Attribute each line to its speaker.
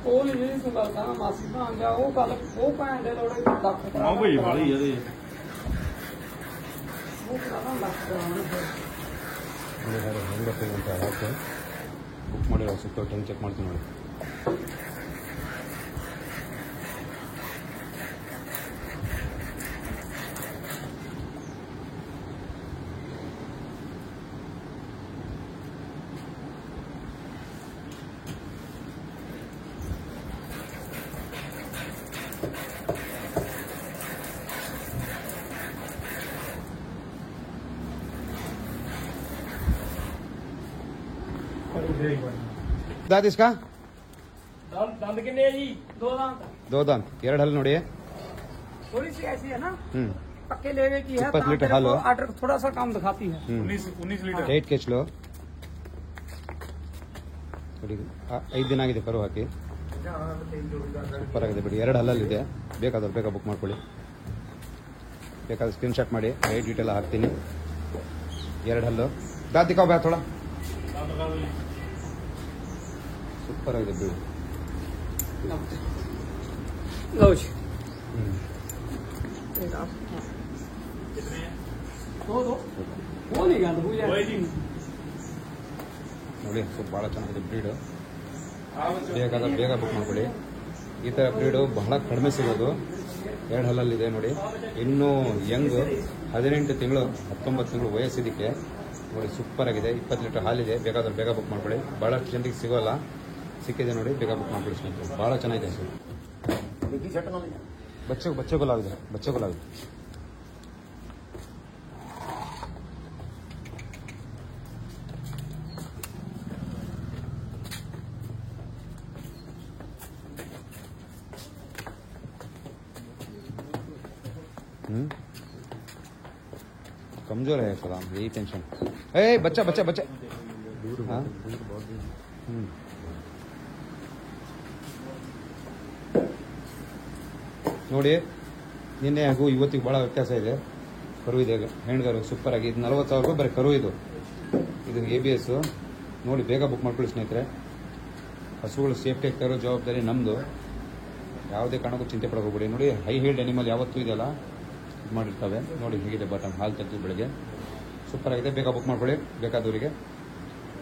Speaker 1: कोई नहीं सुन रहा मासी भाण जा वो गल वो भैन दे थोड़े लक्ष
Speaker 2: भाई वाली ये
Speaker 1: वो कराना लक्ष कराना
Speaker 3: ಹೆಂಗತ್ತೆ ಅಂತ ಹೇಳಕ್ಕೆ ಬುಕ್ ಮಾಡಿ ಸಿಕ್ತು ಟೈಮ್ ಚೆಕ್ ಮಾಡ್ತೀನಿ ನೋಡಿ. दांत इसका
Speaker 1: दंद कितने है जी? दो दांत
Speaker 3: ಎರಡು ಹಲ್ಲು ನೋಡಿ.
Speaker 1: थोड़ी सी ऐसी है ना पक्के लेवे की है
Speaker 3: 20 लीटर हाल हो।
Speaker 1: आर्डर थोड़ा सा कम दिखाती है
Speaker 2: 19 लीटर
Speaker 3: 8 ಕೆಚ್ಲು ನೋಡಿ. 5 ದಿನ ಆಗಿದೆ ಕರು ಹಾಕಿ. ಸೂಪರ್ ಆಗಿದೆ ಬಿಡಿ. 2 ಹಲ್ಲಲ್ಲಿದೆ. ಬೇಕಾದ್ರೆ ಬೇಗ ಬುಕ್ ಮಾಡ್ಕೊಳ್ಳಿ. ಬೇಕಾದ್ರೆ ಸ್ಕ್ರೀನ್ ಶಾಟ್ ಮಾಡಿ ರೇಟ್ ಡೀಟೇಲ್ ಹಾಕ್ತೀನಿ. 2 ಹಲ್ಲು दांत दिखाओ भैया थोड़ा. ಸೂಪರ್ ಆಗಿದೆ ಬಿಡಿ.
Speaker 1: लो जी वो नहीं गया
Speaker 3: ನೋಡಿ ಸ್ವಲ್ಪ ಭಾಳ ಚೆನ್ನಾಗಿದೆ ಬ್ರೀಡ್. ಬೇಕಾದ್ರೆ ಬೇಗ ಬುಕ್ ಮಾಡ್ಕೊಳ್ಳಿ. ಈ ಥರ ಬ್ರೀಡು ಬಹಳ ಕಡಿಮೆ ಸಿಗೋದು. 2 ಹಲ್ಲಲ್ಲಿದೆ ನೋಡಿ. ಇನ್ನೂ ಯಂಗ್ 18 ತಿಂಗಳು 19 ತಿಂಗಳು ವಯಸ್ಸಿದಕ್ಕೆ ನೋಡಿ. ಸೂಪರ್ ಆಗಿದೆ. 20 ಲೀಟರ್ ಹಾಲಿದೆ. ಬೇಕಾದ್ರೆ ಬೇಗ ಬುಕ್ ಮಾಡ್ಕೊಳ್ಳಿ. ಭಾಳಷ್ಟು ಜನರಿಗೆ ಸಿಗೋಲ್ಲ. ಸಿಕ್ಕಿದೆ ನೋಡಿ. ಬೇಗ ಬುಕ್ ಮಾಡ್ಕೊಳ್ಳಿ ಸ್ನೇಹಿತರೆ. ಭಾಳ ಚೆನ್ನಾಗಿದೆ ಸರ್. बच्चे को लाओ इधर. बच्चे को लाओ. कमजोर है सलाम. यही टेंशन. बच्चा बच्चा बच्चा. हाँ ನೋಡಿ. ನಿನ್ನೆ ಹಾಗೂ ಇವತ್ತಿಗೆ ಭಾಳ ವ್ಯತ್ಯಾಸ ಇದೆ. ಕರು ಇದೆ. ಹೆಣ್ಗರು ಸೂಪರ್ ಆಗಿ. ಇದು 40,000 ರೂಪಾಯಿ ಬರೀ ಕರು. ಇದು ABS ನೋಡಿ. ಬೇಗ ಬುಕ್ ಮಾಡ್ಕೊಳ್ಳಿ ಸ್ನೇಹಿತರೆ. ಹಸುಗಳು ಸೇಫ್ಟಿ ಆಗ್ತಾರೋ ಜವಾಬ್ದಾರಿ ನಮ್ಮದು. ಯಾವುದೇ ಕಾರಣಕ್ಕೂ ಚಿಂತೆ ಪಡಕ್ಕೆ ಹೋಗ್ಬೇಡಿ. ನೋಡಿ ಹೈ ಹೀಲ್ಡ್ ಅನಿಮಲ್ ಯಾವತ್ತೂ ಇದೆಯಲ್ಲ ಇದು ಮಾಡಿರ್ತವೆ ನೋಡಿ. ಹೇಗಿದೆ ಬಟನ್ ಹಾಲು ತೆಗೆದು ಬೆಳಗ್ಗೆ. ಸೂಪರ್ ಆಗಿದೆ. ಬೇಗ ಬುಕ್ ಮಾಡ್ಕೊಳ್ಳಿ ಬೇಕಾದವರಿಗೆ.